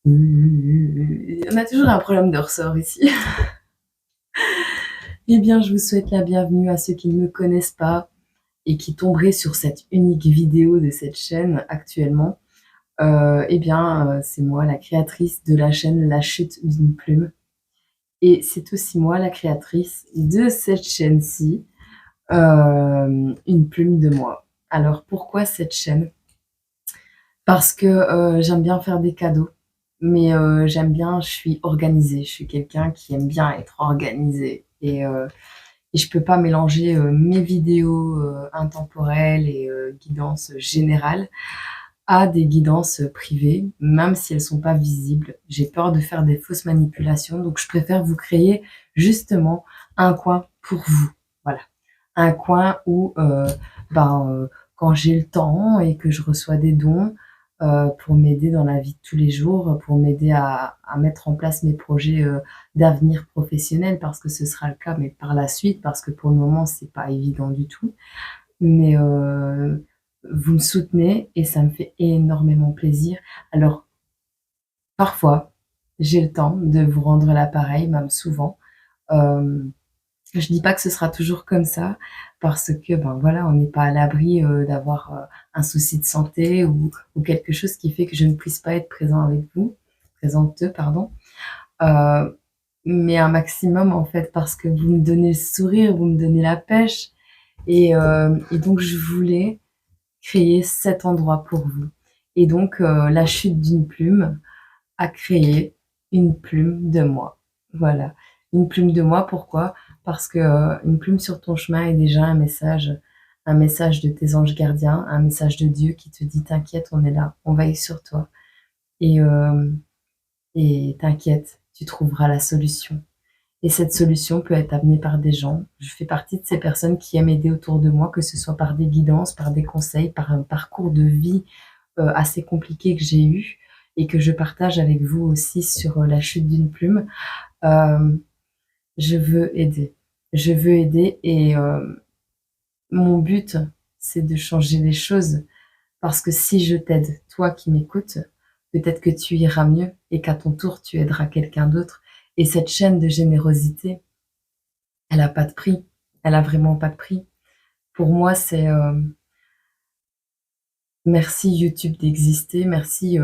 On a toujours un problème de ressort ici. Eh bien, je vous souhaite la bienvenue à ceux qui ne me connaissent pas et qui tomberaient sur cette unique vidéo de cette chaîne actuellement. C'est moi, la créatrice de la chaîne La Chute d'une Plume. Et c'est aussi moi, la créatrice de cette chaîne-ci, Une Plume de Moi. Alors, pourquoi cette chaîne? Parce que j'aime bien faire des cadeaux, mais je suis organisée. Je suis quelqu'un qui aime bien être organisé. Et je peux pas mélanger mes vidéos intemporelles et guidances générales à des guidances privées, même si elles sont pas visibles. J'ai peur de faire des fausses manipulations, donc je préfère vous créer justement un coin pour vous. Voilà, un coin où quand j'ai le temps et que je reçois des dons pour m'aider dans la vie de tous les jours, pour m'aider à mettre en place mes projets d'avenir professionnel, parce que ce sera le cas, mais par la suite, parce que pour le moment, c'est pas évident du tout. Mais vous me soutenez et ça me fait énormément plaisir. Alors, parfois, j'ai le temps de vous rendre l'appareil, même souvent. Euh, je dis pas que ce sera toujours comme ça, parce que ben voilà, on n'est pas à l'abri d'avoir un souci de santé ou quelque chose qui fait que je ne puisse pas être présente, pardon. Euh, mais un maximum en fait, parce que vous me donnez le sourire, vous me donnez la pêche, et donc je voulais créer cet endroit pour vous. Et donc la chute d'une plume a créé une plume de moi. Voilà, une plume de moi. Pourquoi? Parce que une plume sur ton chemin est déjà un message de tes anges gardiens, un message de Dieu qui te dit t'inquiète, on est là, on veille sur toi. Et t'inquiète, tu trouveras la solution. Et cette solution peut être amenée par des gens. Je fais partie de ces personnes qui aiment aider autour de moi, que ce soit par des guidances, par des conseils, par un parcours de vie assez compliqué que j'ai eu et que je partage avec vous aussi sur la chute d'une plume. Euh, je veux aider. Je veux aider et mon but, c'est de changer les choses. Parce que si je t'aide, toi qui m'écoutes, peut-être que tu iras mieux et qu'à ton tour, tu aideras quelqu'un d'autre. Et cette chaîne de générosité, elle a pas de prix. Elle a vraiment pas de prix. Pour moi, c'est merci YouTube d'exister. Merci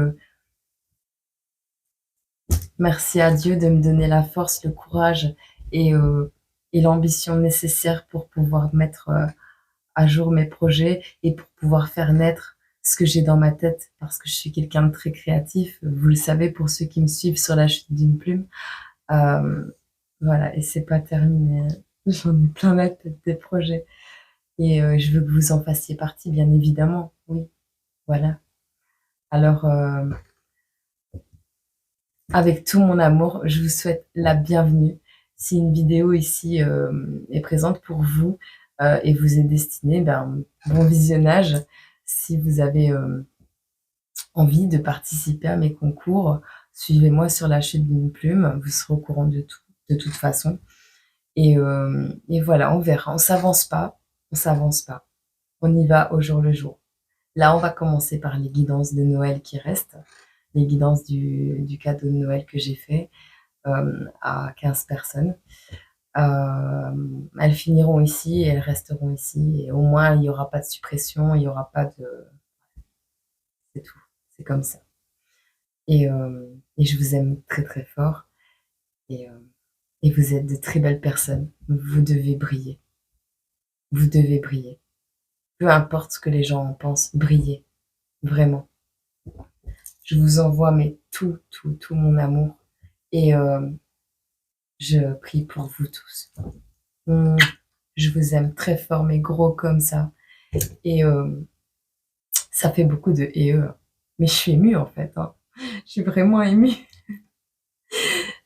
à Dieu de me donner la force, le courage et, euh, et l'ambition nécessaire pour pouvoir mettre à jour mes projets et pour pouvoir faire naître ce que j'ai dans ma tête, parce que je suis quelqu'un de très créatif. Vous le savez pour ceux qui me suivent sur la chute d'une plume. Euh, voilà, et c'est pas terminé. J'en ai plein la tête des projets. Et je veux que vous en fassiez partie, bien évidemment. Oui, voilà. Alors, avec tout mon amour, je vous souhaite la bienvenue. Si une vidéo ici est présente pour vous et vous est destinée, ben, bon visionnage. Si vous avez envie de participer à mes concours, suivez-moi sur la chute d'une plume. Vous serez au courant de tout, de toute façon. Et voilà, on verra. On s'avance pas, on s'avance pas. On y va au jour le jour. Là, on va commencer par les guidances de Noël qui restent, les guidances du cadeau de Noël que j'ai fait à 15 personnes. Elles finiront ici et elles resteront ici. Et au moins, il n'y aura pas de suppression, il n'y aura pas de... C'est tout. C'est comme ça. Et je vous aime très très fort. Et, euh, et vous êtes de très belles personnes. Vous devez briller. Vous devez briller. Peu importe ce que les gens en pensent, brillez. Vraiment. Je vous envoie mais tout mon amour. Et je prie pour vous tous. Mmh. Je vous aime très fort, mais gros comme ça. Et ça fait beaucoup de et mais je suis émue en fait. Hein. Je suis vraiment émue.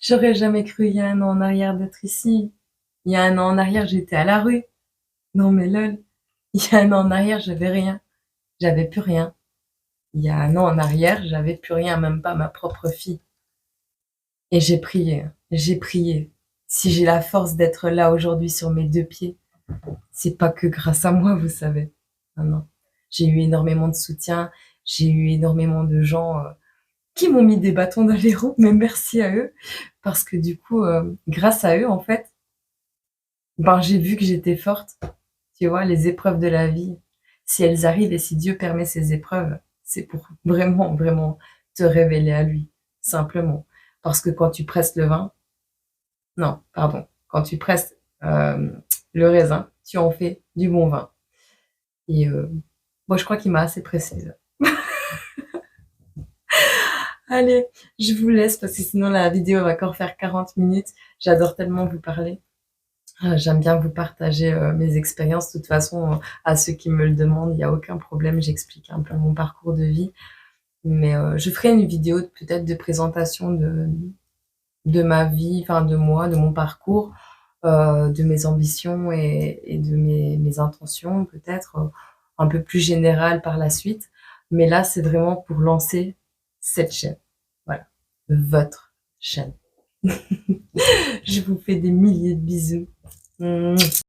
J'aurais jamais cru il y a un an en arrière d'être ici. Il y a un an en arrière, j'étais à la rue. Non mais lol. Il y a un an en arrière, j'avais rien. J'avais plus rien. Il y a un an en arrière, j'avais plus rien, même pas ma propre fille. Et j'ai prié. J'ai prié. Si j'ai la force d'être là aujourd'hui sur mes deux pieds, c'est pas que grâce à moi, vous savez. Non, non. J'ai eu énormément de soutien. J'ai eu énormément de gens qui m'ont mis des bâtons dans les roues, mais merci à eux parce que du coup, grâce à eux, en fait, ben, j'ai vu que j'étais forte. Tu vois? Les épreuves de la vie, si elles arrivent et si Dieu permet ces épreuves, c'est pour vraiment, vraiment te révéler à lui, simplement. Parce que quand tu presses le vin non, pardon, quand tu presses, le raisin, tu en fais du bon vin et moi, je crois qu'il m'a assez pressée là. Allez, je vous laisse parce que sinon la vidéo va encore faire 40 minutes. J'adore tellement vous parler. J'aime bien vous partager, mes expériences. De toute façon, à ceux qui me le demandent, il y a aucun problème, j'explique un peu mon parcours de vie. Mais, je ferai une vidéo peut-être de présentation de ma vie, enfin de moi, de mon parcours, de mes ambitions et de mes intentions peut-être, un peu plus générales par la suite. Mais là, c'est vraiment pour lancer cette chaîne. Voilà, votre chaîne. Je vous fais des milliers de bisous. Mmh.